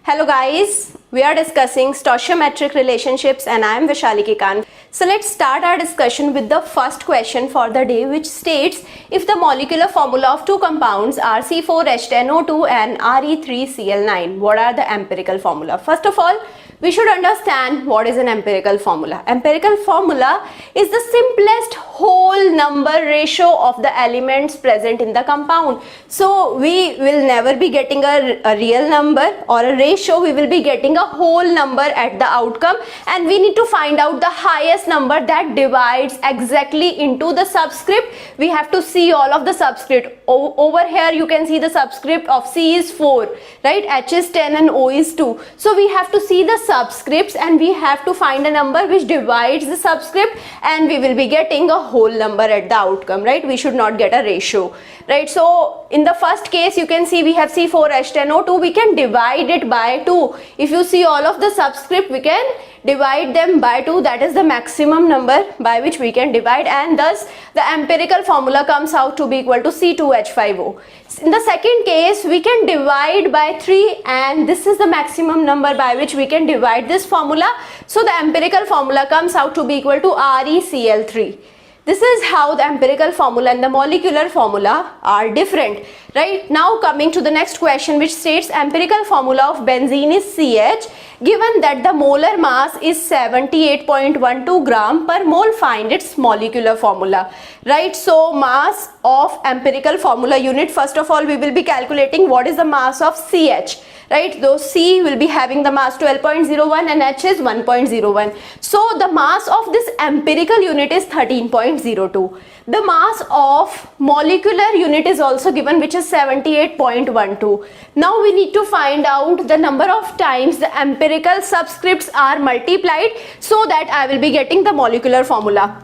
Hello guys, we are discussing stoichiometric relationships and I am Vishali Kikan. So let's start our discussion with the first question for the day, which states if the molecular formula of two compounds are C4H10O2 and Re3Cl9, what are the empirical formula? First of all, we should understand what is an empirical formula. Empirical formula is the simplest whole number ratio of the elements present in the compound. So we will never be getting a real number or a ratio, we will be getting a whole number at the outcome, and we need to find out the highest number that divides exactly into the subscript. We have to see all of the subscript. Over here you can see the subscript of C is 4, right? H is 10 and O is 2. So we have to see the subscripts and we have to find a number which divides the subscript, and we will be getting a whole number at the outcome, right? We should not get a ratio, right? So in the first case you can see we have C4H10O2, we can divide it by 2. If you see all of the subscript, we can divide them by 2. That is the maximum number by which we can divide, and thus the empirical formula comes out to be equal to C2H5O. In the second case we can divide by 3, and this is the maximum number by which we can divide this formula. So the empirical formula comes out to be equal to ReCl3. This is how the empirical formula and the molecular formula are different, right? Now coming to the next question, which states empirical formula of benzene is CH. Given that the molar mass is 78.12 gram per mole, find its molecular formula, right? So mass of empirical formula unit, first of all we will be calculating what is the mass of CH, right? Though C will be having the mass 12.01 and H is 1.01. So the mass of this empirical unit is 13.02. The mass of molecular unit is also given, which is 78.12. Now we need to find out the number of times the empirical subscripts are multiplied so that I will be getting the molecular formula.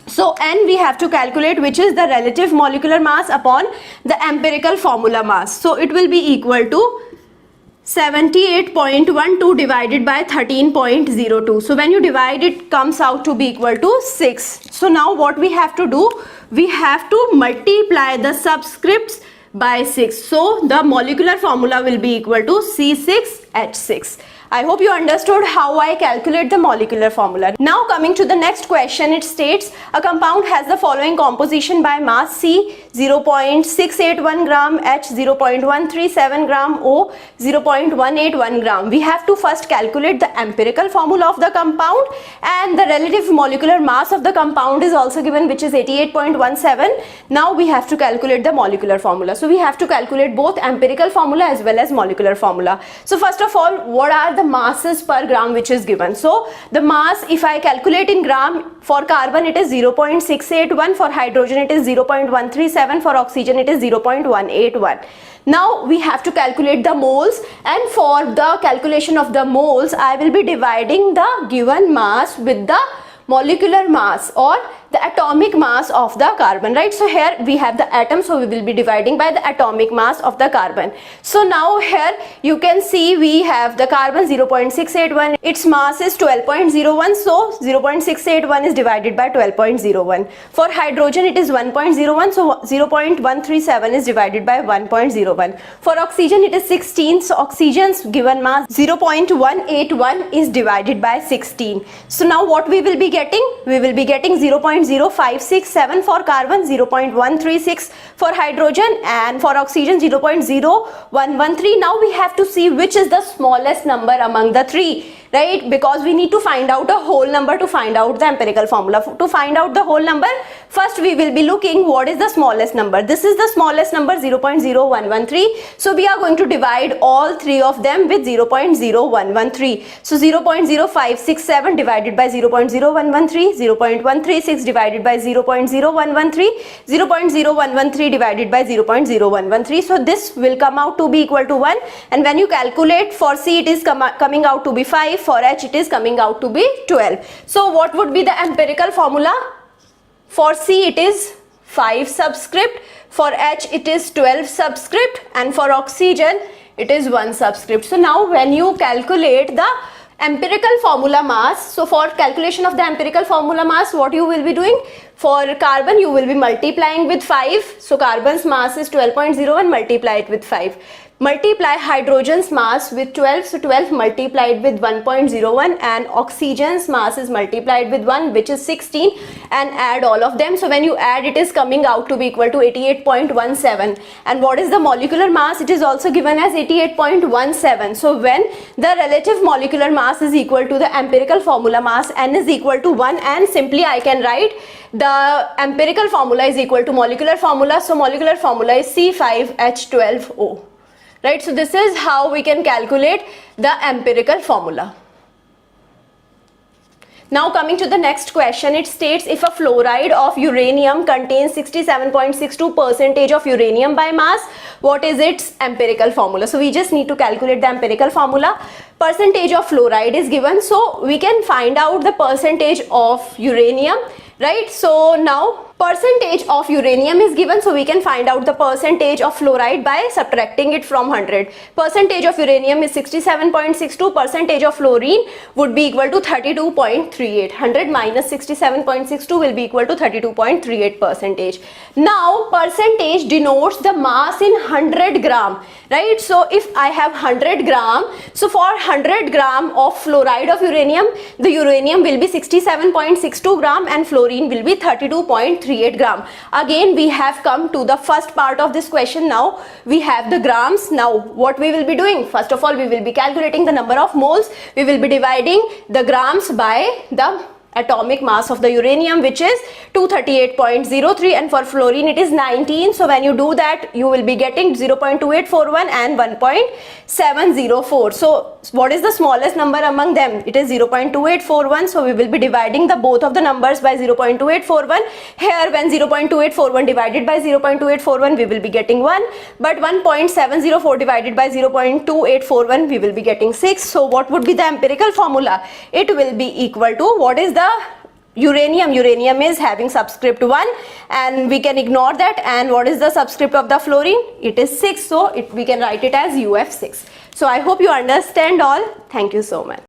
So N we have to calculate, which is the relative molecular mass upon the empirical formula mass. So it will be equal to 78.12 divided by 13.02. So when you divide, it comes out to be equal to 6. So now what we have to do, we have to multiply the subscripts by 6. So the molecular formula will be equal to C6H6. I hope you understood how I calculate the molecular formula. Now coming to the next question, it states a compound has the following composition by mass: C 0.681 gram, H 0.137 gram, O 0.181 gram. We have to first calculate the empirical formula of the compound, and the relative molecular mass of the compound is also given, which is 88.17. Now we have to calculate the molecular formula. So we have to calculate both empirical formula as well as molecular formula. So first of all, what are the masses per gram which is given? So the mass, if I calculate in gram, for carbon it is 0.681, for hydrogen it is 0.137, for oxygen it is 0.181. Now we have to calculate the moles, and for the calculation of the moles I will be dividing the given mass with the molecular mass or the atomic mass of the carbon, right? So here we have the atom, so we will be dividing by the atomic mass of the carbon. So now here you can see we have the carbon 0.681, its mass is 12.01, so 0.681 is divided by 12.01. For hydrogen it is 1.01, so 0.137 is divided by 1.01. For oxygen it is 16, so oxygen's given mass 0.181 is divided by 16. So now what we will be getting? We will be getting 0.0567 for carbon, 0.136 for hydrogen, and for oxygen 0.0113. Now we have to see which is the smallest number among the three, right? Because we need to find out a whole number to find out the empirical formula. To find out the whole number, first we will be looking what is the smallest number. This is the smallest number, 0.0113. So we are going to divide all three of them with 0.0113. So 0.0567 divided by 0.0113, 0.136 divided by 0.0113, 0.0113 divided by 0.0113. So this will come out to be equal to 1, and when you calculate for C it is coming out to be 5, for H it is coming out to be 12. So what would be the empirical formula? For C it is 5 subscript, for H it is 12 subscript, and for oxygen it is 1 subscript. So now when you calculate the empirical formula mass, so for calculation of the empirical formula mass, what you will be doing? For carbon you will be multiplying with 5, so carbon's mass is 12.01, multiply it with 5. multiply hydrogen's mass with 12, so 12 multiplied with 1.01, and oxygen's mass is multiplied with 1, which is 16, and add all of them. So when you add, it is coming out to be equal to 88.17. And what is the molecular mass? It is also given as 88.17. So when the relative molecular mass is equal to the empirical formula mass, N is equal to 1, and simply I can write the empirical formula is equal to molecular formula. So molecular formula is C5H12O. Right, so this is how we can calculate the empirical formula. Now coming to the next question, it states if a fluoride of uranium contains 67.62% of uranium by mass, what is its empirical formula? So we just need to calculate the empirical formula. Percentage of fluoride is given, so we can find out the percentage of uranium, right? So now percentage of uranium is given, so we can find out the percentage of fluoride by subtracting it from 100. Percentage of uranium is 67.62, percentage of fluorine would be equal to 32.38. 100 minus 67.62 will be equal to 32.38 percentage. Now percentage denotes the mass in 100 gram, right? So if I have 100 gram, so for 100 gram of fluoride of uranium, the uranium will be 67.62 gram and fluorine will be 32.38 gram. Again we have come to the first part of this question. Now we have the grams. Now what we will be doing? First of all, we will be calculating the number of moles. We will be dividing the grams by the atomic mass of the uranium, which is 238.03, and for fluorine it is 19. So when you do that, you will be getting 0.2841 and 1.704. So what is the smallest number among them? It is 0.2841. So we will be dividing the both of the numbers by 0.2841. Here when 0.2841 divided by 0.2841, we will be getting 1, but 1.704 divided by 0.2841, we will be getting 6. So what would be the empirical formula? It will be equal to, what is the uranium? Uranium is having subscript 1 and we can ignore that. And what is the subscript of the fluorine? It is 6, so we can write it as UF6. So I hope you understand all. Thank you so much.